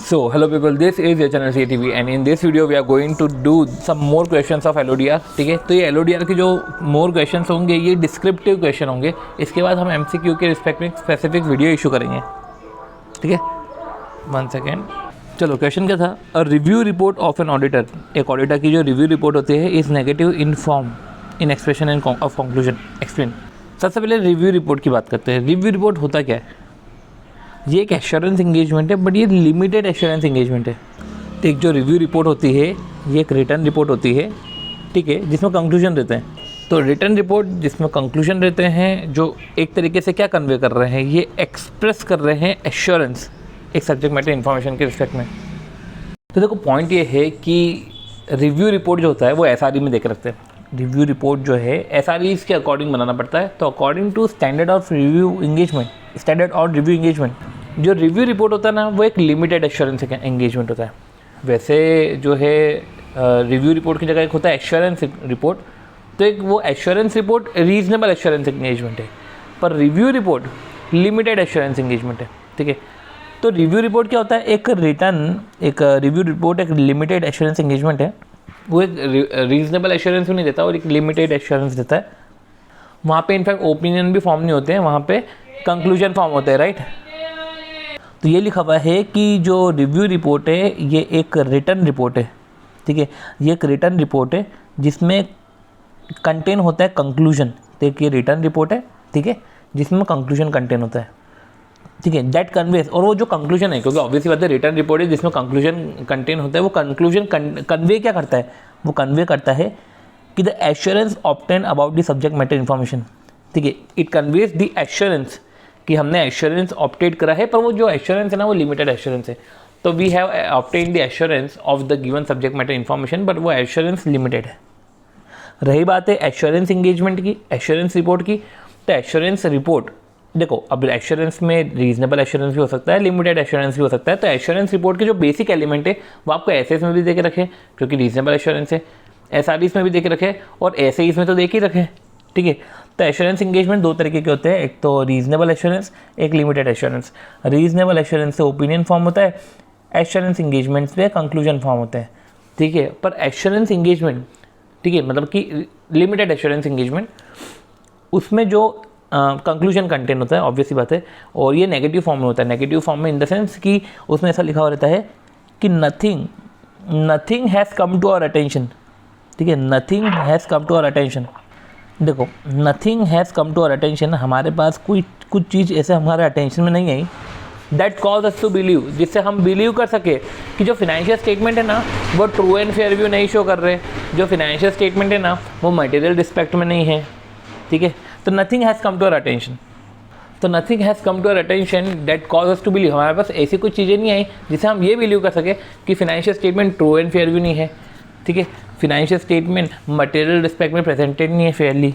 So hello people, this is your channel CTV and in this video we are going to do some more questions of LODR. ठीक है, तो ये LODR के जो more questions होंगे ये descriptive question होंगे. इसके बाद हम MCQ के रिस्पेक्ट में स्पेसिफिक वीडियो इशू करेंगे. ठीक है, 1 सेकेंड. चलो, क्वेश्चन क्या था? A review report of an auditor. एक ऑडिटर की जो रिव्यू रिपोर्ट होती है is negative in form in expression end of conclusion. Explain. सबसे पहले रिव्यू रिपोर्ट की बात करते हैं. रिव्यू रिपोर्ट होता क्या है? ये एक एश्योरेंस इंगेजमेंट है, बट ये लिमिटेड एश्योरेंस इंगेजमेंट है. तो एक जो रिव्यू रिपोर्ट होती है ये एक रिटर्न रिपोर्ट होती है, ठीक है, जिसमें कंक्लूजन रहते हैं. तो रिटर्न रिपोर्ट जिसमें कंक्लूजन रहते हैं, जो एक तरीके से क्या कन्वे कर रहे हैं, ये एक्सप्रेस कर रहे हैं एश्योरेंस एक सब्जेक्ट मैटर इन्फॉर्मेशन के रिस्पेक्ट में. तो देखो, पॉइंट ये है कि रिव्यू रिपोर्ट जो होता है वो SRE में देख रखते हैं. रिव्यू रिपोर्ट जो है SREs के अकॉर्डिंग बनाना पड़ता है. तो according to standard of review engagement, standard और रिव्यू इंगेजमेंट, जो रिव्यू रिपोर्ट होता है ना वो एक लिमिटेड एश्योरेंस इंगेजमेंट होता है. वैसे जो है रिव्यू रिपोर्ट की जगह एक होता है एश्योरेंस रिपोर्ट. तो एक वो assurance report reasonable assurance engagement है, पर review report limited assurance engagement है. ठीक है, तो रिव्यू रिपोर्ट क्या होता है? एक रिव्यू रिपोर्ट एक लिमिटेड एश्योरेंस इंगेजमेंट है. वो एक रीजनेबल एश्योरेंस भी नहीं देता और एक लिमिटेड एश्योरेंस देता है. वहाँ पे इनफैक्ट ओपिनियन भी फॉर्म नहीं होते हैं, वहाँ पे कंक्लूजन फॉर्म होते हैं, राइट. तो ये लिखा हुआ है कि जो रिव्यू रिपोर्ट है ये एक रिटर्न रिपोर्ट है. ठीक है, ये एक रिटर्न रिपोर्ट है जिसमें कंटेन होता है कंक्लूजन. तो एक ये रिटर्न रिपोर्ट है, ठीक है, जिसमें कंक्लूजन कंटेन होता है. ठीक है, दैट कन्वेज. और वो जो कंक्लूजन है, क्योंकि ऑब्वियसली बात है रिटर्न रिपोर्ट है जिसमें कंक्लूजन कंटेन होता है, वो कंक्लूजन कन्वे क्या करता है? वो कन्वे करता है कि the assurance obtain about the subject matter information. ठीक है, इट कन्वेज द एश्योरेंस कि हमने एश्योरेंस ऑब्टेन करा है, पर वो जो एश्योरेंस है ना वो लिमिटेड एश्योरेंस है. तो we have obtain the assurance of the given subject matter information, but वो एश्योरेंस लिमिटेड है. रही बात है एश्योरेंस इंगेजमेंट की, एश्योरेंस रिपोर्ट की. तो एश्योरेंस रिपोर्ट देखो, अब एश्योरेंस में रीजनेबल एश्योरेंस भी हो सकता है, लिमिटेड एश्योरेंस भी हो सकता है. तो एश्योरेंस रिपोर्ट के जो बेसिक एलिमेंट है वो आपको एसएस में भी देके रखे, क्योंकि रीजनेबल एश्योरेंस है. SREs में भी देके रखे और SAEs में तो देख ही रखे. ठीक है, तो एश्योरेंस इंगेजमेंट दो तरीके के होते हैं, एक तो रीजनेबल एश्योरेंस, एक लिमिटेड एश्योरेंस. रीजनेबल एश्योरेंस से ओपिनियन फॉर्म होता है, एश्योरेंस इंगेजमेंट पे कंक्लूजन फॉर्म होता है. ठीक है, पर एश्योरेंस इंगेजमेंट, ठीक है, मतलब कि लिमिटेड एश्योरेंस इंगेजमेंट, उसमें जो कंक्लूजन कंटेंट होता है, ऑब्वियसली बात है, और ये नेगेटिव फॉर्म में होता है. नेगेटिव फॉर्म में इन द सेंस कि उसमें ऐसा लिखा हुआ रहता है कि nothing has come to our attention. ठीक है, nothing has come to our attention. देखो, nothing has come to our attention, हमारे पास कुछ चीज़ ऐसे हमारे अटेंशन में नहीं आई that cause us to believe, जिससे हम बिलीव कर सके कि जो फिनेंशियल स्टेटमेंट है ना वो ट्रू एंड फेयर व्यू नहीं शो कर रहे, जो फिनेंशियल स्टेटमेंट है ना वो मटेरियल रिस्पेक्ट में नहीं है. ठीक है, तो nothing has come to our attention. तो nothing has come to our attention that cause us to believe, हमारे पास ऐसी कुछ चीज़ें नहीं आई जिससे हम ये बिलीव कर सके कि financial statement true and fair view नहीं है. ठीक है, फिनेंशियल स्टेटमेंट मटेरियल रिस्पेक्ट में प्रेजेंटेड नहीं है फेयरली.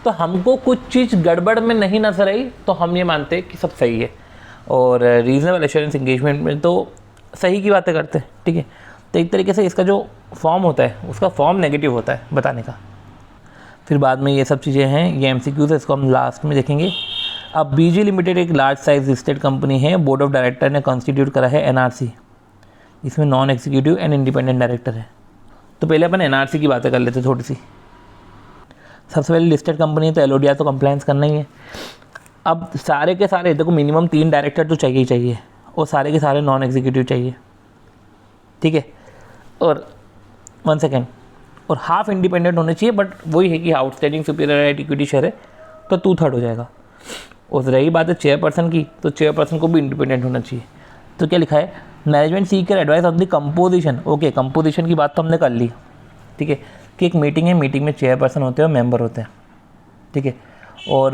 तो हमको कुछ चीज़ गड़बड़ में नहीं नजर आई, तो हम ये मानते हैं कि सब सही है. और रीजनेबल एश्योरेंस इंगेजमेंट में तो सही की बातें करते हैं. ठीक है, तो एक तरीके से इसका जो फॉर्म होता है उसका फॉर्म नेगेटिव होता है बताने का. फिर बाद में ये सब चीज़ें हैं, ये MCQ है, इसको हम लास्ट में देखेंगे. अब BG लिमिटेड एक लार्ज साइज लिस्टेड कंपनी है. बोर्ड ऑफ डायरेक्टर ने कॉन्स्टिट्यूट करा है NRC. इसमें non executive and independent director है. तो पहले अपन NRC की बातें कर लेते हैं थोड़ी सी. सबसे पहले लिस्टेड कंपनी है तो LODR तो कंप्लायंस करना ही है. अब सारे के सारे देखो, मिनिमम 3 डायरेक्टर तो चाहिए ही चाहिए, और सारे के सारे नॉन एग्जीक्यूटिव चाहिए. ठीक है, और 1 सेकेंड, और हाफ इंडिपेंडेंट होने चाहिए, बट वही है कि आउटस्टैंडिंग सुपीरियर इक्विटी शेयर है तो 2/3 हो जाएगा. और रही बात है चेयरपर्सन की, तो चेयरपर्सन को भी इंडिपेंडेंट होना चाहिए. तो क्या लिखा है? Management Sikar advice on the composition. Okay, composition की बात तो हमने कर ली. ठीक है, कि एक मीटिंग है, मीटिंग में चेयरपर्सन होते हैं और मेंबर होते हैं. ठीक है, और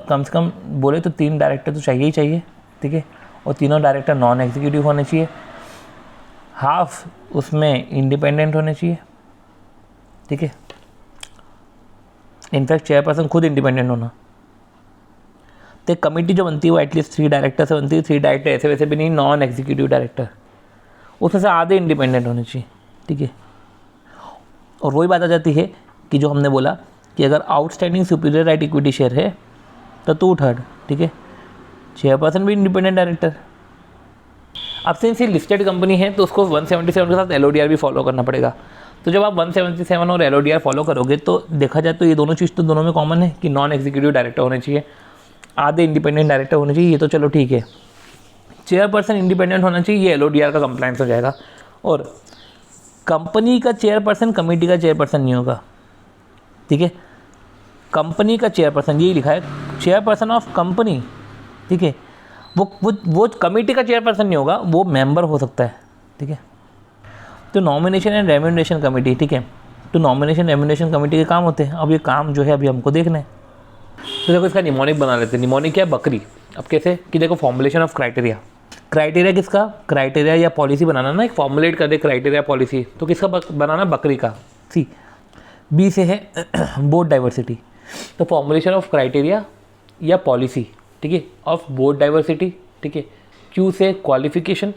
कम से कम बोले तो 3 डायरेक्टर तो चाहिए ही चाहिए. ठीक है, और तीनों डायरेक्टर नॉन एग्जीक्यूटिव होने चाहिए, हाफ उसमें इंडिपेंडेंट होने चाहिए. ठीक है, इनफैक्ट चेयरपर्सन खुद इंडिपेंडेंट होना. तो कमेटी जो बनती है वो एटलीस्ट 3 डायरेक्टर से बनती है. 3 डायरेक्टर ऐसे वैसे भी नहीं, नॉन एग्जीक्यूटिव डायरेक्टर, उसमें से आधे इंडिपेंडेंट होने चाहिए. ठीक है, और वही बात आ जाती है कि जो हमने बोला कि अगर outstanding superior right equity share है तो 2/3. ठीक है, चेयरपर्सन भी इंडिपेंडेंट डायरेक्टर. अब सिंस ये लिस्टेड कंपनी है तो उसको 177 के साथ LODR भी फॉलो करना पड़ेगा। तो जब आप 177 और LODR फॉलो करोगे तो देखा जाए तो ये दोनों चीज़ तो दोनों में कॉमन है कि नॉन एग्जीक्यूटिव डायरेक्टर होने चाहिए, आधे इंडिपेंडेंट डायरेक्टर होने चाहिए, ये तो चलो ठीक है। चेयरपर्सन इंडिपेंडेंट होना चाहिए, ये LODR का कंप्लायंस हो जाएगा। और कंपनी का चेयरपर्सन कमेटी का चेयरपर्सन नहीं होगा, ठीक है। कंपनी का चेयरपर्सन यही लिखा है, चेयरपर्सन ऑफ कंपनी, ठीक है। वो कमेटी का चेयरपर्सन नहीं होगा, वो मेंबर हो सकता है, ठीक है। तो नॉमिनेशन एंड रेम्यूनरेशन कमेटी, ठीक है। तो नॉमिनेशन रेम्यूनरेशन कमेटी के काम होते हैं। अब ये काम जो है अभी हमको देखना है। तो देखो इसका निमोनिक बना लेते हैं। निमोनिक क्या है? बकरी। अब कैसे कि देखो फॉर्मुलेशन ऑफ क्राइटेरिया, क्राइटेरिया किसका? क्राइटेरिया या पॉलिसी बनाना ना, एक फॉर्मुलेट कर दे क्राइटेरिया पॉलिसी, तो किसका बनाना? बकरी का। सी बी से है बोर्ड डाइवर्सिटी, तो फॉर्मुलेशन ऑफ क्राइटेरिया या पॉलिसी, ठीक है, ऑफ बोर्ड डाइवर्सिटी, ठीक है। क्यू से क्वालिफिकेशन,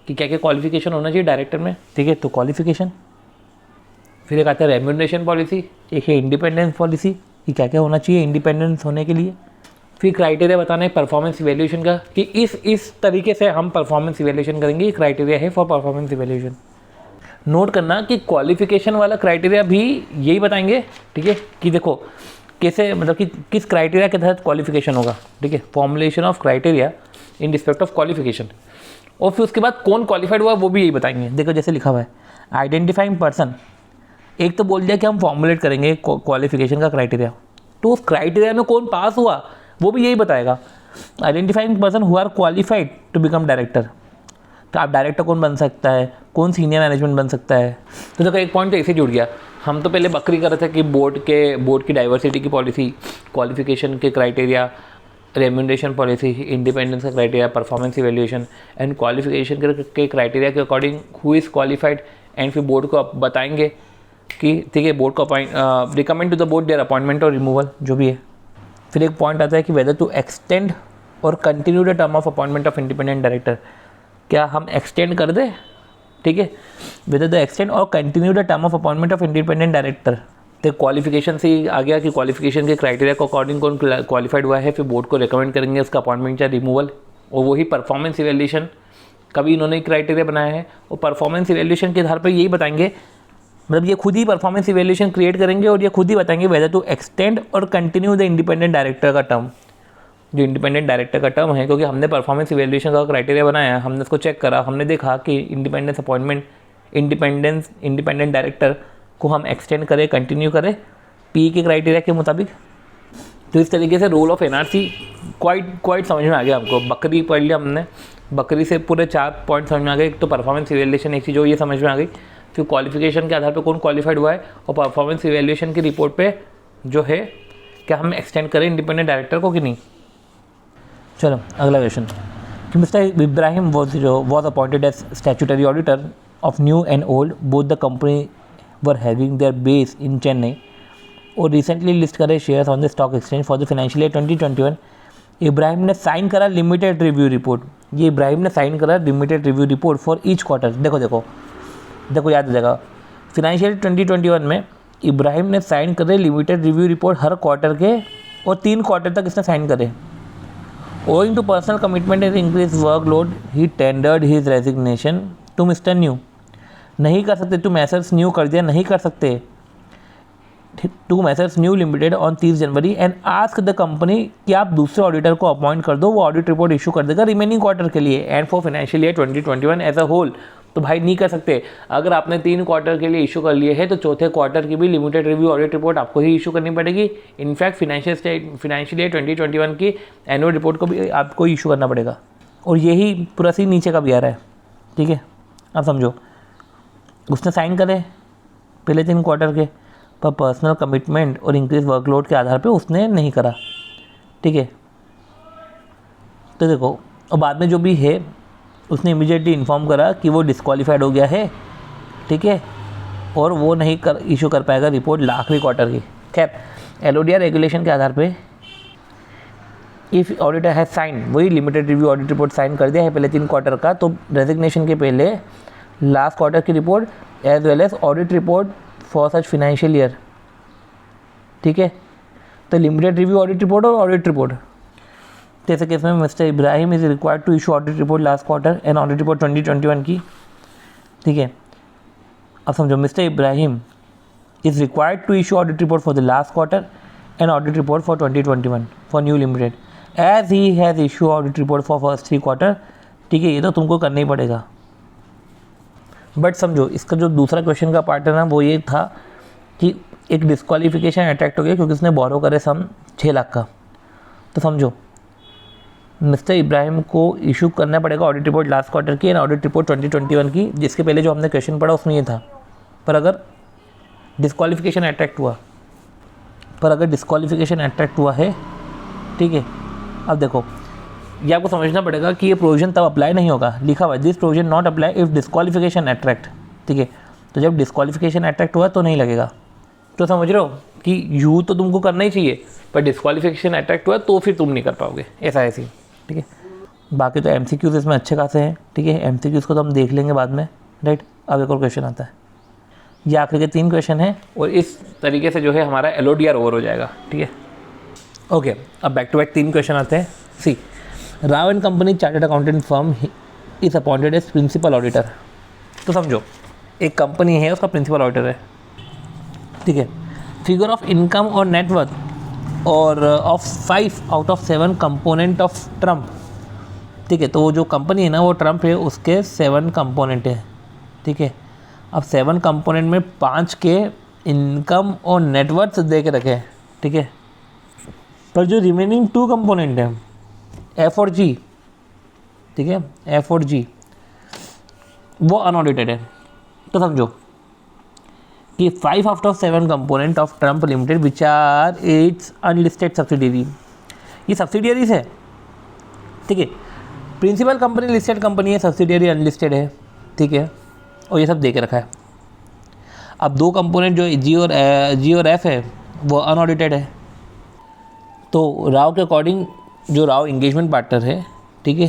कि क्या क्या क्वालिफिकेशन होना चाहिए डायरेक्टर में, ठीक है, तो क्वालिफिकेशन। फिर एक आता है रेम्यूनरेशन पॉलिसी, एक है इंडिपेंडेंस पॉलिसी, कि क्या क्या होना चाहिए इंडिपेंडेंस होने के लिए। फिर क्राइटेरिया बताना है परफॉर्मेंस इवैल्यूएशन का, कि इस तरीके से हम परफॉर्मेंस इवैल्यूएशन करेंगे, ये क्राइटेरिया है फॉर परफॉर्मेंस इवैल्यूएशन। नोट करना कि क्वालिफिकेशन वाला क्राइटेरिया भी यही बताएंगे, ठीक है, कि देखो कैसे, मतलब कि किस क्राइटेरिया के तहत क्वालिफिकेशन होगा, ठीक है, formulation of criteria in respect of qualification. और फिर उसके बाद कौन क्वालिफाइड हुआ वो भी यही बताएंगे। देखो जैसे लिखा हुआ है आइडेंटिफाइंग पर्सन, एक तो बोल दिया कि हम फॉर्मुलेट करेंगे क्वालिफिकेशन का क्राइटेरिया, तो उस क्राइटेरिया में कौन पास हुआ वो भी यही बताएगा। Identifying person who are qualified to become director, तो आप डायरेक्टर कौन बन सकता है, कौन सीनियर मैनेजमेंट बन सकता है। तो देखो एक पॉइंट तो ऐसे जुड़ गया। हम तो पहले बकरी कर रहे थे कि बोर्ड की डाइवर्सिटी की पॉलिसी, क्वालिफिकेशन के क्राइटेरिया, रेम्यूनरेशन पॉलिसी, इंडिपेंडेंस का criteria, performance evaluation and qualification के क्राइटेरिया के according who is qualified, and फिर बोर्ड को बताएंगे कि ठीक है बोर्ड को recommend to the board their appointment और रिमूवल जो भी है। फिर एक पॉइंट आता है कि वेदर टू एक्सटेंड और continue the term of appointment of independent director, क्या हम एक्सटेंड कर दें, ठीक है, वेदर द एक्सटेंड और continue the term of appointment of independent director. तो क्वालिफिकेशन से ही आ गया कि क्वालिफिकेशन के क्राइटेरिया को अकॉर्डिंग कौन क्वालिफाइड हुआ है, फिर बोर्ड को रिकमेंड करेंगे उसका अपॉइंटमेंट या रिमूवल। और वही परफॉर्मेंस इवैल्यूएशन का भी इन्होंने क्राइटेरिया बनाया है, और परफॉर्मेंस इवैल्यूएशन के आधार पर यही बताएंगे, मतलब ये खुद ही परफॉर्मेंस इवैल्यूएशन क्रिएट करेंगे और ये खुद ही बताएंगे वेदर टू एक्सटेंड और कंटिन्यू द इंडिपेंडेंट डायरेक्टर का टर्म, जो इंडिपेंडेंट डायरेक्टर का टर्म है, क्योंकि हमने परफॉर्मेंस इवैल्यूएशन का क्राइटेरिया बनाया, हमने उसको चेक करा, हमने देखा कि इंडिपेंडेंस अपॉइंटमेंट इंडिपेंडेंट डायरेक्टर को हम एक्सटेंड करें, कंटिन्यू करें पी के क्राइटेरिया के मुताबिक। तो इस तरीके से रोल ऑफ एनआरसी क्वाइट समझ में आ गया हमको। बकरी पढ़ लिया हमने, बकरी से पूरे 4 पॉइंट समझ में आ गए। एक तो परफॉर्मेंस इवैल्यूएशन एक चीज़ जो ये समझ में आ गई, फिर क्वालिफिकेशन के आधार पर कौन क्वालिफाइड हुआ है, और परफॉर्मेंस इवैल्यूएशन की रिपोर्ट पे जो है क्या हम एक्सटेंड करें इंडिपेंडेंट डायरेक्टर को कि नहीं। चलो अगला क्वेश्चन कि mister Ibrahim was appointed as statutory auditor of new and old, both the company were having their base in Chennai, और रिसेंटली लिस्ट करे shares on the stock exchange for the financial year 2021। Ibrahim ने sign करा limited review report, ये इब्राहिम ने sign करा limited review report for each quarter. देखो याद हो जाएगा, फाइनेंशियल 2021 में इब्राहिम ने साइन करे लिमिटेड रिव्यू रिपोर्ट हर क्वार्टर के, और 3 क्वार्टर तक इसने साइन करे। Owing to personal commitment and increased workload, he tendered his resignation to Mr. New. नहीं कर सकते, टू मैसर्स न्यू कर दिया, नहीं कर सकते, to messrs new limited on 30 January, and ask the company कि आप दूसरे ऑडिटर को अपॉइंट कर दो, वो ऑडिट रिपोर्ट इशू कर देगा रिमेनिंग क्वार्टर के लिए and for financial year 2021 as a whole. तो भाई नहीं कर सकते, अगर आपने 3 क्वार्टर के लिए इशू कर लिए है तो चौथे क्वार्टर की भी लिमिटेड रिव्यू ऑडिट रिपोर्ट आपको ही इशू करनी पड़ेगी। इनफैक्ट फाइनेंशियल ईयर 2021 की एनुअल रिपोर्ट को भी आपको इशू करना पड़ेगा, और यही पूरा सी नीचे का भी आ रहा है, ठीक है। अब समझो, उसने साइन करे पहले 3 क्वार्टर के, पर पर्सनल कमिटमेंट और इंक्रीज वर्कलोड के आधार पे उसने नहीं करा, ठीक है। तो देखो, और बाद में जो भी है उसने इमीडिएटली इन्फॉर्म करा कि वो डिस्क्वालीफाइड हो गया है, ठीक है, और वो नहीं इशू कर पाएगा रिपोर्ट आखिरी क्वार्टर की। खैर, LODR रेगुलेशन के आधार पे इफ़ ऑडिटर है साइन, वही limited review audit report sign कर दिया है पहले 3 क्वार्टर का, तो रेजिग्नेशन के पहले लास्ट क्वार्टर की report as well as audit report for such financial year, ठीक है। तो लिमिटेड रिव्यू ऑडिट रिपोर्ट और ऑडिट रिपोर्ट, तो ऐसे केस में mister Ibrahim is required to issue audit report last quarter and audit report 2021 की, ठीक है। अब समझो, mister Ibrahim is required to issue audit report for the last quarter and audit report for 2021 for new limited as he has issue audit report for first 3 quarter, ठीक है। ये तो तुमको करना ही पड़ेगा। बट समझो, इसका जो दूसरा क्वेश्चन का पार्ट है ना, वो ये था कि एक डिस्क्वालिफिकेशन अट्रैक्ट हो गया क्योंकि उसने बोरो करे सम 6 लाख का। तो समझो, मिस्टर इब्राहिम को इशू करना पड़ेगा ऑडिट रिपोर्ट लास्ट क्वार्टर की एंड ऑडिट रिपोर्ट 2021 की, जिसके पहले जो हमने क्वेश्चन पढ़ा उसमें ये था। पर अगर डिस्क्वालिफिकेशन अट्रैक्ट हुआ है, ठीक है। अब देखो, ये आपको समझना पड़ेगा कि ये प्रोविजन तब अप्लाई नहीं होगा। लिखा हुआ है this provision not apply if disqualification attract, ठीक है। तो जब डिस्क्वालिफिकेशन अट्रैक्ट हुआ तो नहीं लगेगा। तो समझ रहे हो कि यू तो तुमको करना ही चाहिए, पर डिस्क्वालिफिकेशन अट्रैक्ट हुआ तो फिर तुम नहीं कर पाओगे, ऐसा ऐसी, ठीक है। बाकी तो MCQs इसमें अच्छे खासे हैं, ठीक है। MCQs को तो हम देख लेंगे बाद में, राइट। अब एक और क्वेश्चन आता है, ये आखिरी के 3 क्वेश्चन हैं और इस तरीके से जो है हमारा LODR ओवर हो जाएगा, ठीक है। ओके, अब बैक टू बैक 3 क्वेश्चन आते हैं। See, Rao and company chartered accountant firm is appointed as principal auditor. तो समझो, एक कंपनी है, उसका प्रिंसिपल ऑडिटर है, ठीक है। फिगर ऑफ इनकम और नेटवर्थ और of 5 out of 7 component of Trump, ठीक है। तो वो जो कंपनी है ना, वो ट्रम्प है, उसके 7 कंपोनेंट है, ठीक है। अब 7 कंपोनेंट में 5 के इनकम और नेटवर्थ दे के रखे हैं, ठीक है। पर जो रिमेनिंग 2 कंपोनेंट हैं F और G, ठीक है, F और G, वो अनऑडिटेड है। तो समझो कि 5 out of 7 component of Trump limited which are its unlisted subsidiary, ये सब्सिडियरीज है, ठीक है। प्रिंसिपल कंपनी लिस्टेड कंपनी है, सब्सिडियरी अनलिस्टेड है, ठीक है। और ये सब दे के रखा है। अब 2 कंपोनेंट जो G और F है वो अनऑडिटेड है। तो राव के अकॉर्डिंग, जो राव इंगेजमेंट पार्टनर है, ठीक है,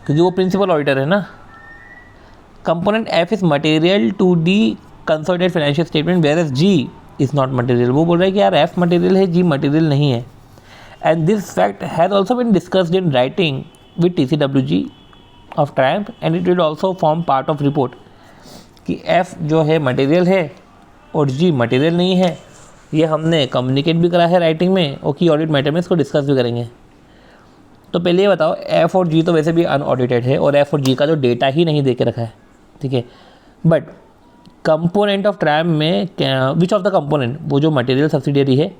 क्योंकि वो प्रिंसिपल ऑडिटर है ना, component F is material to the consolidated financial statement where as G is not material. वो बोल रहा है कि यार F मटेरियल है, G मटेरियल नहीं है। And this fact has also been discussed in writing with TCWG of Triumph and it will also form part of report, कि F जो है मटेरियल है और G मटेरियल नहीं है। ये हमने कम्युनिकेट भी करा है राइटिंग में, और की ऑडिट मैटर में इसको डिस्कस भी करेंगे। तो पहले ये बताओ, F और G तो वैसे भी अनऑडिटेड है और F और G का जो डेटा ही नहीं दे के रखा है, ठीक है। बट कंपोनेंट ऑफ ट्रायम्फ में विच ऑफ द कंपोनेंट, वो जो मटेरियल सब्सिडियरी है,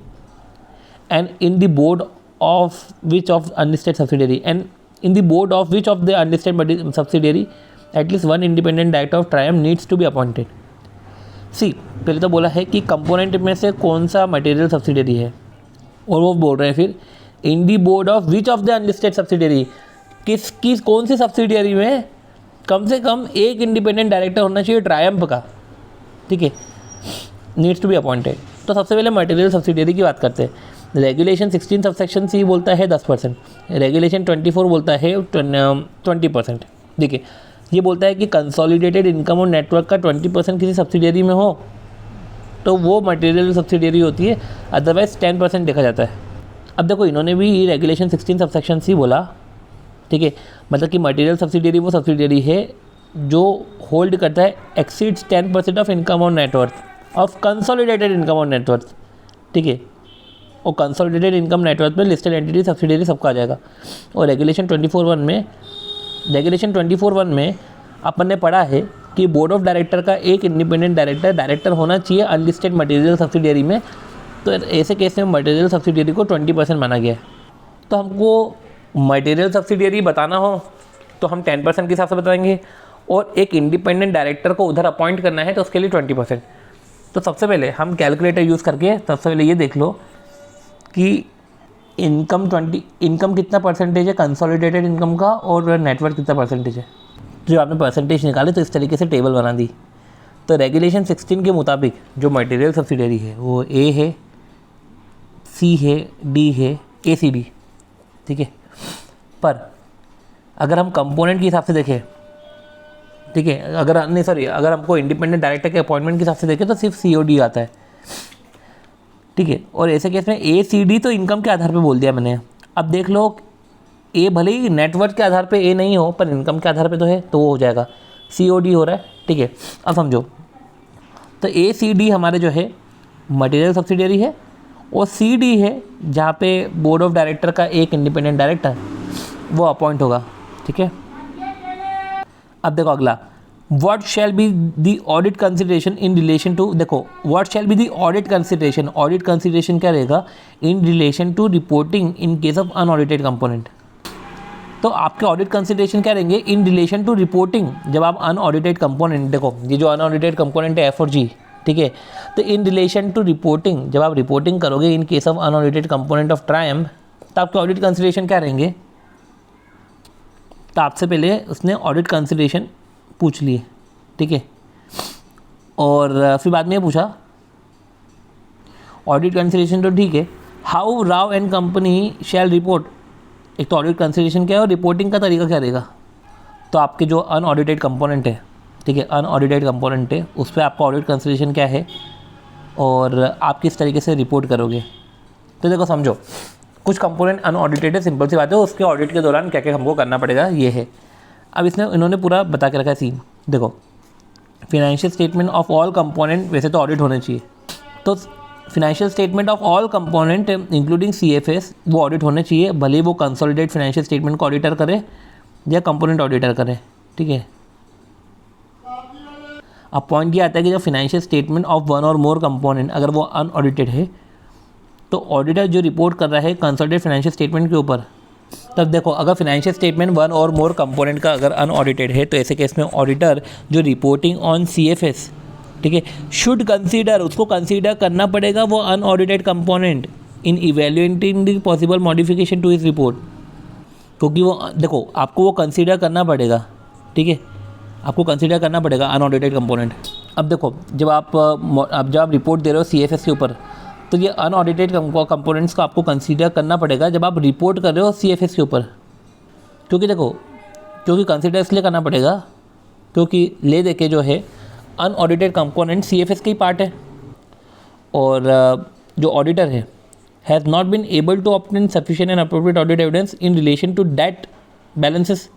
and in the board of which of unlisted subsidiary, and in the board of which of the unlisted subsidiary at least 1 independent director of Triumph needs to be appointed. See, पहले तो बोला है कि component में से कौन सा मटेरियल सब्सिडियरी है, और वो बोल रहे हैं फिर in the board of which of the unlisted subsidiary, कौन सी सब्सिडियरी में कम से कम एक इंडिपेंडेंट डायरेक्टर होना चाहिए ट्रायम्फ का, ठीक है, नीड्स टू बी अपॉइंटेड। तो सबसे पहले मटेरियल सब्सिडियरी की बात करते हैं। रेगुलेशन 16 सबसेक्शन C बोलता है 10%, रेगुलेशन 24 बोलता है 20%, ठीक है। ये बोलता है कि कंसोलिडेटेड इनकम और नेटवर्क का 20% किसी सब्सिडियरी में हो तो वो मटेरियल सब्सिडियरी होती है, अदरवाइज 10% देखा जाता है। अब देखो, इन्होंने भी रेगुलेशन 16 सबसेक्शन C बोला, ठीक है, मतलब कि मटेरियल सब्सिडियरी वो सब्सिडियरी है जो होल्ड करता है एक्सीड्स 10% ऑफ इनकम और नेटवर्थ ऑफ कंसोलिडेटेड इनकम और नेटवर्थ, ठीक है। और कंसोलिडेटेड इनकम नेटवर्थ में लिस्टेड एंटिटी सब्सिडियरी सबका आ जाएगा। और रेगुलेशन 24(1) में अपन ने पढ़ा है कि बोर्ड ऑफ डायरेक्टर का एक इंडिपेंडेंट डायरेक्टर होना चाहिए अनलिस्टेड मटेरियल सब्सिडियरी में। तो ऐसे केस में मटेरियल सब्सिडियरी को 20% माना गया है। तो हमको मटेरियल सब्सिडियरी बताना हो तो हम 10% के हिसाब से बताएंगे, और एक इंडिपेंडेंट डायरेक्टर को उधर अपॉइंट करना है तो उसके लिए 20%। तो सबसे पहले हम कैलकुलेटर यूज़ करके सबसे पहले ये देख लो कि इनकम कितना परसेंटेज है कंसोलिडेटेड इनकम का और नेटवर्क कितना परसेंटेज है। जो आपने परसेंटेज निकाले तो इस तरीके से टेबल बना दी। तो रेगुलेशन 16 के मुताबिक जो मटेरियल सब्सिडियरी है वो A है, C है, D है, ACD, ठीक है। पर अगर हम कंपोनेंट के हिसाब से देखें, ठीक है, अगर हमको इंडिपेंडेंट डायरेक्टर के अपॉइंटमेंट के हिसाब से देखें तो सिर्फ C और D आता है, ठीक है। और ऐसे केस में ACD तो इनकम के आधार पे बोल दिया मैंने। अब देख लो ए भले ही नेटवर्थ के आधार पे ए नहीं हो पर इनकम के आधार पे तो है, तो वो हो जाएगा COD हो रहा है, ठीक है। अब समझो, तो ACD हमारे जो है मटेरियल सब्सिडियरी है, और CD है जहाँ पे बोर्ड ऑफ डायरेक्टर का एक इंडिपेंडेंट डायरेक्टर वो अपॉइंट होगा, ठीक है। अब देखो अगला, what shall be the audit consideration in relation to, देखो what shall be the audit consideration, audit consideration क्या रहेगा in relation to reporting in case of unaudited component. तो आपके ऑडिट कंसिडरेशन क्या रहेंगे इन रिलेशन टू रिपोर्टिंग, जब आप unaudited component, देखो ये जो अनऑडिटेड कंपोनेंट है F और G, ठीक है, तो इन रिलेशन टू रिपोर्टिंग, जब आप रिपोर्टिंग करोगे इन case of unaudited component of Triumph, तो आपके ऑडिट कंसिडरेशन क्या रहेंगे। तो आपसे पहले उसने ऑडिट कंसिडरेशन पूछ लिए, ठीक है, और फिर बाद में पूछा ऑडिट कंसिडरेशन, तो ठीक है, how Rao and company shall report. एक तो ऑडिट कंसिडरेशन क्या है और रिपोर्टिंग का तरीका क्या रहेगा। तो आपके जो अनऑडिटेड कंपोनेंट है, ठीक है, अनऑडिटेड कंपोनेंट है, उस पर आपका ऑडिट कंसिडरेशन क्या है और आप किस तरीके से रिपोर्ट करोगे। तो देखो समझो, कुछ कंपोनेंट अनऑडिटेड है, सिंपल सी बात है, उसके ऑडिट के दौरान क्या क्या हमको करना पड़ेगा ये है। अब इन्होंने पूरा बता के रखा है सीन। देखो financial statement of all component वैसे तो ऑडिट होने चाहिए, तो financial statement of all component including CFS वो ऑडिट होने चाहिए, भले वो कंसोलिडेट फिनेंशियल स्टेटमेंट को ऑडिटर करे या कंपोनेंट ऑडिटर करे, ठीक है। अब पॉइंट ये आता है कि जब फिनेंशियल स्टेटमेंट ऑफ वन और मोर कंपोनेंट अगर वो अनऑडिटेड है, तो ऑडिटर जो रिपोर्ट कर रहा है कंसोलिडेट फाइनेंशियल स्टेटमेंट के ऊपर, तब देखो अगर फिनेंशियल स्टेटमेंट वन और मोर कंपोनेंट का अगर अनऑडिटेड है, तो ऐसे केस में ऑडिटर जो रिपोर्टिंग ऑन CFS, ठीक है, शुड कंसीडर, उसको कंसीडर करना पड़ेगा वो unaudited component in evaluating the possible modification to his report, क्योंकि वो देखो आपको वो कंसीडर करना पड़ेगा, ठीक है, आपको कंसीडर करना पड़ेगा अनऑडिटेड कंपोनेंट। अब देखो जब आप रिपोर्ट दे रहे हो CFS के ऊपर, तो ये अनऑडिटेड कंपोनेंट्स को आपको कंसीडर करना पड़ेगा जब आप रिपोर्ट कर रहे हो CFS के ऊपर, क्योंकि कंसीडर इसलिए करना पड़ेगा क्योंकि ले दे के जो है अनऑडिटेड कंपोनेंट CFS का ही पार्ट है, और जो ऑडिटर है has not been able to obtain sufficient and appropriate audit evidence in relation to that balances.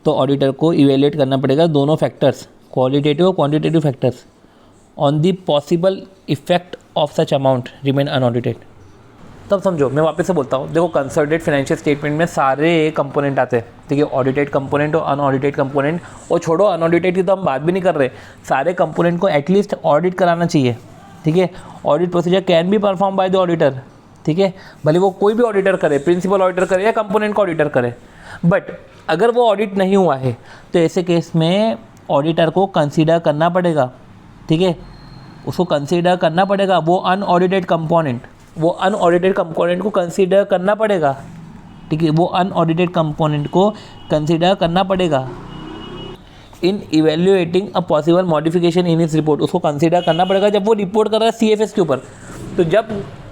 तो ऑडिटर को इवेल्युएट करना पड़ेगा दोनों फैक्टर्स, क्वालिटेटिव और quantitative factors, on the possible effect of such amount remain unaudited. तब समझो, मैं वापस से बोलता हूँ, देखो कंसोलिडेटेड फाइनेंशियल स्टेटमेंट में सारे कंपोनेंट आते हैं, ठीक है, ऑडिटेड कंपोनेंट और अनऑडिटेड कंपोनेंट, और छोड़ो अनऑडिटेड की तो हम बात भी नहीं कर रहे, सारे कंपोनेंट को एटलीस्ट ऑडिट कराना चाहिए, ठीक है। Audit procedure can be perform by the auditor, ठीक है, भले वो कोई भी ऑडिटर करे, प्रिंसिपल ऑडिटर करे या कंपोनेंट का ऑडिटर करे, बट अगर वो ऑडिट नहीं हुआ है तो ऐसे केस में ऑडिटर को कंसीडर करना पड़ेगा, ठीक है, उसको कंसीडर करना पड़ेगा वो अनऑडिटेड कंपोनेंट को कंसीडर करना पड़ेगा, ठीक है, वो अनऑडिटेड कंपोनेंट को कंसीडर करना पड़ेगा in evaluating a possible modification in his report, उसको कंसीडर करना पड़ेगा जब वो रिपोर्ट कर रहा है CFS के ऊपर। तो जब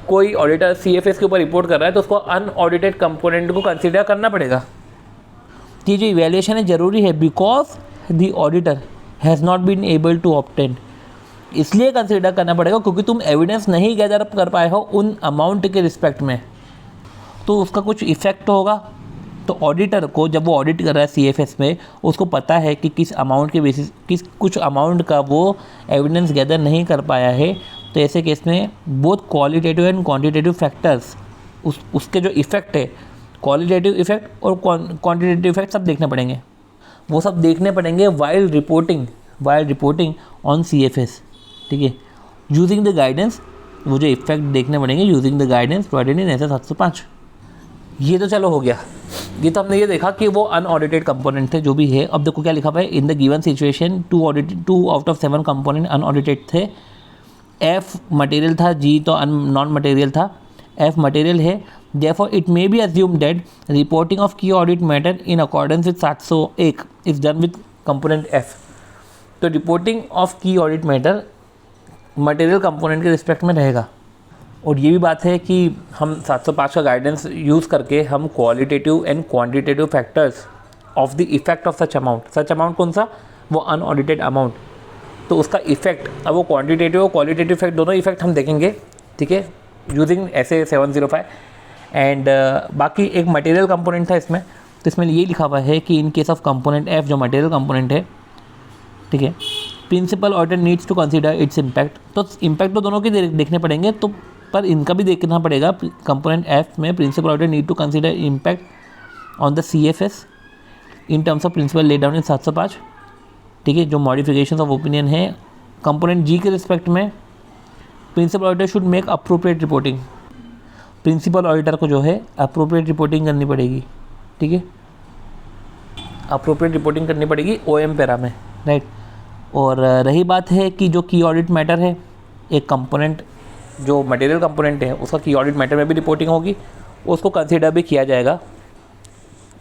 कोई ऑडिटर CFS के ऊपर रिपोर्ट कर रहा है तो उसको अनऑडिटेड कंपोनेंट को कंसीडर करना पड़ेगा। ये जो इवैल्यूएशन है ज़रूरी है, because the auditor has not been able to obtain, इसलिए कंसीडर करना पड़ेगा क्योंकि तुम एविडेंस नहीं गैदर कर पाए हो उन अमाउंट के रिस्पेक्ट में, तो उसका कुछ इफेक्ट होगा। तो ऑडिटर को जब वो ऑडिट कर रहा है CFS में, उसको पता है कि किस अमाउंट के बेसिस कुछ अमाउंट का वो एविडेंस गैदर नहीं कर पाया है, तो ऐसे केस में both qualitative and quantitative factors, उसके जो इफ़ेक्ट है, क्वालिटेटिव इफेक्ट और क्वांटिटेटिव इफेक्ट सब देखने पड़ेंगे, वो सब देखने पड़ेंगे वाइल रिपोर्टिंग ऑन CFS, ठीक है, यूजिंग द गाइडेंस, वो जो इफेक्ट देखने पड़ेंगे using the guidance provided in SF 705। ये तो चलो हो गया, ये तो हमने ये देखा कि वो अनऑडिटेड कंपोनेंट थे जो भी है। अब देखो क्या लिखा हुआ है, in the given situation 2 out of 7 component unaudited थे, F मटेरियल था, G तो नॉन मटेरियल था, F मटेरियल है, therefore it may be assumed that reporting of key audit matter in accordance with 701 is done with component F। तो reporting of की audit matter material component के respect में रहेगा, और ये भी बात है कि हम 705 का गाइडेंस यूज़ करके हम qualitative and quantitative factors of the effect of such amount कौन सा, वो अनऑडिटेड अमाउंट, तो उसका इफेक्ट, अब वो क्वांटिटेटिव और क्वालिटेटिव इफेक्ट दोनों इफेक्ट हम देखेंगे, ठीक है, यूजिंग SA 705 एंड बाकी एक मटेरियल कंपोनेंट था इसमें, तो इसमें ये लिखा हुआ है कि in case of component F, जो मटेरियल कंपोनेंट है, ठीक है, principal auditor needs to consider its impact. तो इम्पैक्ट तो दोनों के देखने पड़ेंगे, तो पर इनका भी देखना पड़ेगा। कंपोनेंट एफ में principal auditor need to consider impact on the CFS in terms of principle laid down in 705, ठीक है। जो मॉडिफिकेशन ऑफ ओपिनियन है कंपोनेंट जी के रिस्पेक्ट में, principal auditor should make appropriate reporting. Principal auditor को जो है अप्रोप्रिएट रिपोर्टिंग करनी पड़ेगी, ठीक है, अप्रोप्रिएट रिपोर्टिंग करनी पड़ेगी OM पैरा में, राइट। और रही बात है कि जो की ऑडिट मैटर है, एक कंपोनेंट जो मटेरियल कंपोनेंट है उसका की ऑडिट मैटर में भी रिपोर्टिंग होगी, उसको कंसीडर भी किया जाएगा,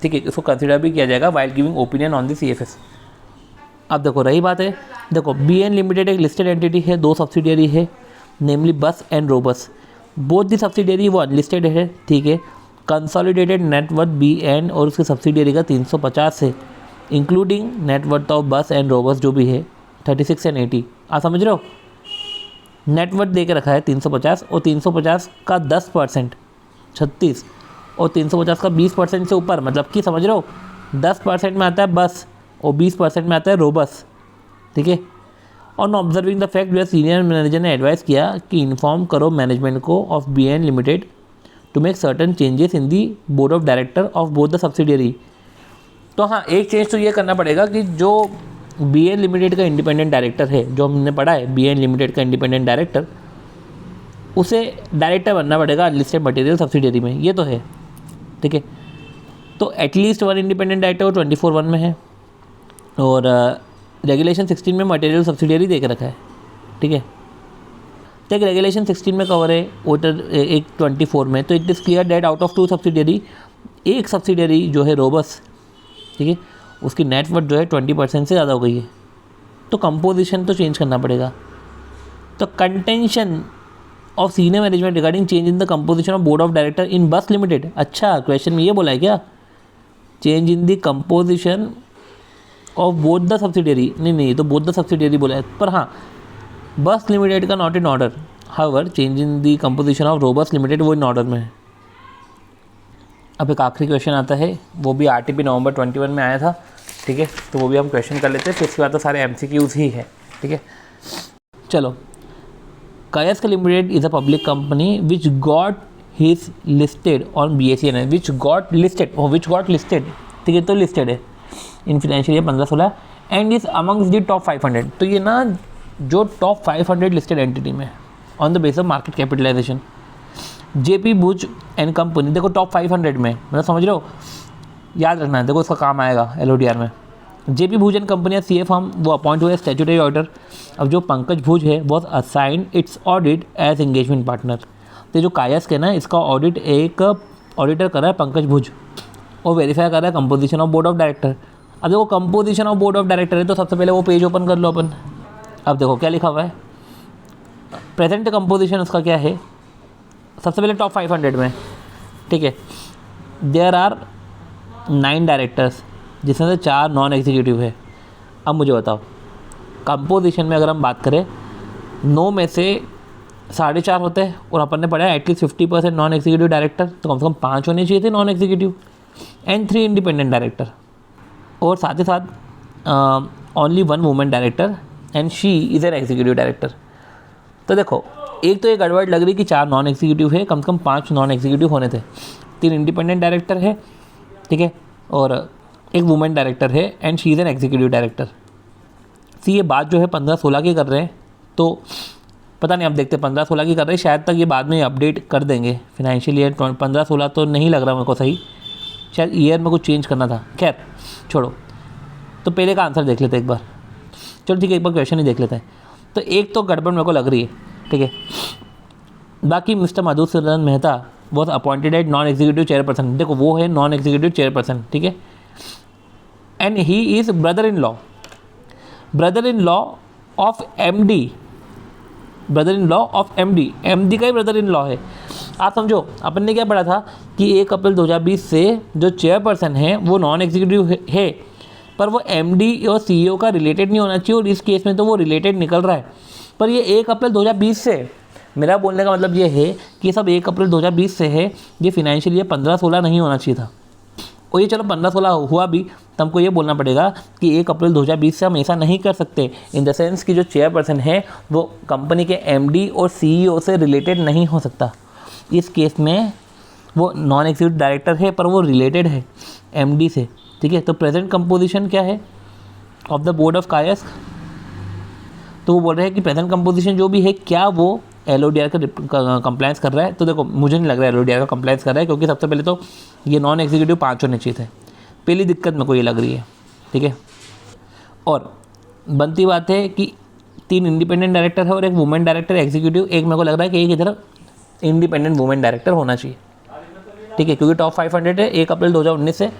ठीक है, इसको कंसीडर भी किया जाएगा while giving opinion on the CFS। अब देखो रही बात है, देखो BN लिमिटेड एक लिस्टेड एंटिटी है, 2 सब्सिडियरी है, नेमली बस एंड रोबस। बोथ दी सब्सिडियरी वो अनलिस्टेड है, ठीक है। कंसोलिडेटेड नेटवर्थ BN और उसके सब्सिडियरी का 350 है, इंक्लूडिंग नेटवर्थ ऑफ बस एंड रोबस जो भी है 36 एंड 80। आप समझ रहे हो, नेटवर्थ दे के रखा है 350 और 350 का 10% 36 और 350 का 20% से ऊपर, मतलब कि समझ रहे हो 10% में आता है बस और 20% में आता है रोबस, ठीक है। ऑन ऑब्जर्विंग द फैक्ट जो सीनियर मैनेजर ने एडवाइस किया कि इन्फॉर्म करो मैनेजमेंट को of BN limited to make certain changes in the board of director of both the subsidiary. तो हाँ, एक चेंज तो ये करना पड़ेगा कि जो BN लिमिटेड का इंडिपेंडेंट डायरेक्टर है, जो हमने पढ़ा है BN लिमिटेड का इंडिपेंडेंट डायरेक्टर, उसे डायरेक्टर बनना पड़ेगा अनलिस्टेड मटेरियल सब्सिडियरी में, ये तो है, ठीक है। तो एटलीस्ट 1 इंडिपेंडेंट डायरेक्टर वो 24(1) में है, और रेगुलेशन 16 में मटेरियल सब्सिडियरी दे के रखा है, ठीक है। तो एक रेगुलेशन 16 में कवर है, वोटर एक 24 में। तो it is clear that out of 2 subsidiary, एक सब्सिडियरी जो है रोबस, ठीक है, उसकी नेटवर्थ जो है 20% से ज़्यादा हो गई है, तो कंपोजिशन तो चेंज करना पड़ेगा। तो contention of senior management regarding change in the composition of board of director in बस लिमिटेड। अच्छा, क्वेश्चन में ये बोला है क्या, change in the composition of both the subsidiary? नहीं, तो बोथ द सब्सिडियरी बोला है, पर हाँ बस लिमिटेड का not in order, however change in the composition of Robus limited वो इन ऑर्डर में है। अब एक आखिरी क्वेश्चन आता है, वो भी RTP नवंबर 21 में आया था, ठीक है, तो वो भी हम क्वेश्चन कर लेते हैं, फिर उसके बाद तो सारे MCQs ही है, ठीक है। चलो, कायस्क limited is a public company which got his listed on BSE and which got listed, ठीक है, तो लिस्टेड है in financial year 15-16 and is amongst the top 500। तो ये ना जो टॉप 500 लिस्टेड एंटिटी में on the base of market capitalization, JP Bhuj and company, देखो टॉप 500 में, मतलब समझ रहे हो, याद रखना है, देखो इसका काम आएगा LODR में। JP Bhuj and company CA firm वो अपॉइंट हुए स्टैट्यूटरी ऑडिटर। अब जो पंकज भुज है वो assigned its audit as engagement partner. तो जो कायस्क है ना, इसका ऑडिट एक ऑडिटर कर रहा है पंकज भुज, और वेरीफाई कर रहा है composition of board of director. अब देखो composition of board of director है, तो सबसे पहले वो पेज ओपन कर लो अपन। अब देखो क्या लिखा हुआ है, प्रेजेंट कंपोजिशन उसका क्या है, सबसे पहले टॉप 500 में, ठीक है, देयर आर 9 डायरेक्टर्स जिसमें से 4 नॉन एग्जीक्यूटिव है। अब मुझे बताओ, कंपोजिशन में अगर हम बात करें 9 में से 4.5 होते हैं, और अपन ने पढ़ा है एटलीस्ट 50% नॉन एग्जीक्यूटिव डायरेक्टर, तो कम से कम 5 होने चाहिए थे non executive, and 3 independent director, और साथ ही साथ only 1 women director and she is an executive director. तो देखो, एक तो ये गड़बड़ लग रही कि 4 नॉन एग्जीक्यूटिव है, कम से कम 5 नॉन एग्जीक्यूटिव होने थे, 3 इंडिपेंडेंट डायरेक्टर है, ठीक है, और एक वुमेन डायरेक्टर है and she is an executive director. See ये बात जो है 15-16 की कर रहे हैं, तो पता नहीं, अब देखते 15-16 की कर रहे हैं, शायद तक ये बाद में अपडेट कर देंगे। फाइनेंशियल ईयर 15-16 तो नहीं लग रहा मेरे को सही, शायद ईयर में कुछ चेंज करना था, खैर छोड़ो। तो पहले का आंसर देख लेते एक बार, चलो ठीक है, एक बार क्वेश्चन ही देख लेते हैं। तो एक तो गड़बड़ मेरे को लग रही है, ठीक है। बाकी mister Madhusudan Mehta was appointed at non executive chairperson, देखो वो है नॉन एग्जीक्यूटिव चेयरपर्सन, ठीक है, and he is brother in law of MD, brother in law of MD का ही ब्रदर इन लॉ है। आप समझो, अपन ने क्या पढ़ा था कि 1 अप्रैल 2020 से जो चेयरपर्सन है वो नॉन एग्जीक्यूटिव है, पर वो MD और CEO का रिलेटेड नहीं होना चाहिए, और इस केस में तो वो रिलेटेड निकल रहा है। पर ये 1 अप्रैल 2020 से मेरा बोलने का मतलब ये है कि ये सब 1 अप्रैल 2020 से है, ये फिनेंशियल ईयर 15-16 नहीं होना चाहिए था। और ये चलो 15-16 हुआ भी, तो हमको ये बोलना पड़ेगा कि 1 अप्रैल 2020 से हम ऐसा नहीं कर सकते, इन द सेंस कि जो चेयरपर्सन है वो कंपनी के एमडी और सीईओ से रिलेटेड नहीं हो सकता। इस केस में वो नॉन एग्जीक्यूटिव डायरेक्टर है पर वो रिलेटेड है एमडी से, ठीक है। तो प्रेजेंट कंपोजिशन क्या है ऑफ द बोर्ड ऑफ कायस्क, तो वो बोल रहे हैं कि प्रेजेंट कंपोजिशन जो भी है क्या वो एलओडीआर का कंप्लायंस कर रहा है। तो देखो मुझे नहीं लग रहा है एलओडीआर का कंप्लायंस कर रहा है, क्योंकि सबसे पहले तो ये नॉन एग्जीक्यूटिव 5 होने चाहिए थे, पहली दिक्कत मेरे को ये लग रही है, ठीक है। और बनती बात है कि 3 इंडिपेंडेंट डायरेक्टर है और एक वुमेन डायरेक्टर एग्जीक्यूटिव, एक मेरे को लग रहा है कि एक इधर इंडिपेंडेंट वुमेन डायरेक्टर होना चाहिए, ठीक है, क्योंकि टॉप 500 है। 1 अप्रैल 2019 से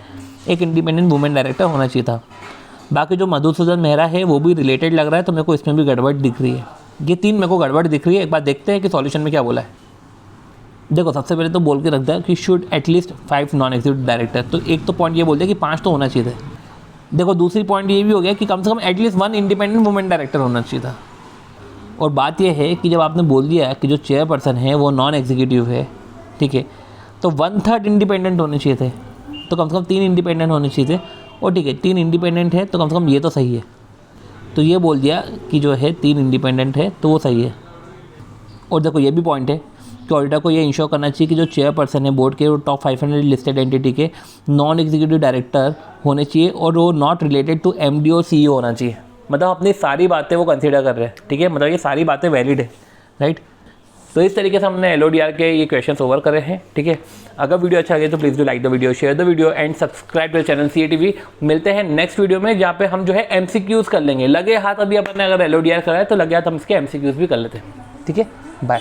एक इंडिपेंडेंट वुमेन डायरेक्टर होना चाहिए था। बाकी जो मधुसूदन मेहरा है वो भी रिलेटेड लग रहा है, तो मेरे को इसमें भी गड़बड़ दिख रही है। ये 3 मेरे को गड़बड़ दिख रही है। एक बार देखते हैं कि सॉल्यूशन में क्या बोला है। देखो सबसे पहले तो बोल के रख दिया कि should at least 5 non executive director, तो एक तो पॉइंट ये बोल दिया कि 5 तो होना चाहिए थे। देखो दूसरी पॉइंट ये भी हो गया कि कम से कम एटलीस्ट 1 इंडिपेंडेंट वुमेन डायरेक्टर होना चाहिए था। और बात यह है कि जब आपने बोल दिया कि जो चेयरपर्सन है वो नॉन एग्जीक्यूटिव है, ठीक है, तो 1/3 इंडिपेंडेंट होने चाहिए थे, तो कम से कम 3 इंडिपेंडेंट होने चाहिए थे। और ठीक है 3 इंडिपेंडेंट है तो कम से कम ये तो सही है, तो ये बोल दिया कि जो है 3 इंडिपेंडेंट है तो वो सही है। और देखो ये भी पॉइंट है कि ऑडिटर को ये इंश्योर करना चाहिए कि जो चेयरपर्सन है बोर्ड के, वो टॉप 500 लिस्टेड एंटिटी के नॉन एग्जीक्यूटिव डायरेक्टर होने चाहिए और वो नॉट रिलेटेड टू एमडी और सीईओ होना चाहिए। मतलब अपनी सारी बातें वो कंसीडर कर रहे हैं, ठीक है, मतलब ये सारी बातें वैलिड है, राइट। तो इस तरीके से हमने एलओडीआर के ये क्वेश्चंस ओवर करे हैं, ठीक है। अगर वीडियो अच्छा लगे तो please do like the video, share the video and subscribe to channel CATV। मिलते हैं नेक्स्ट वीडियो में जहाँ पे हम जो है MCQs कर लेंगे। लगे हाथ अभी अपन ने अगर एलओडीआर करा है तो लगे हाथ हम इसके MCQs भी कर लेते हैं, ठीक है। बाय।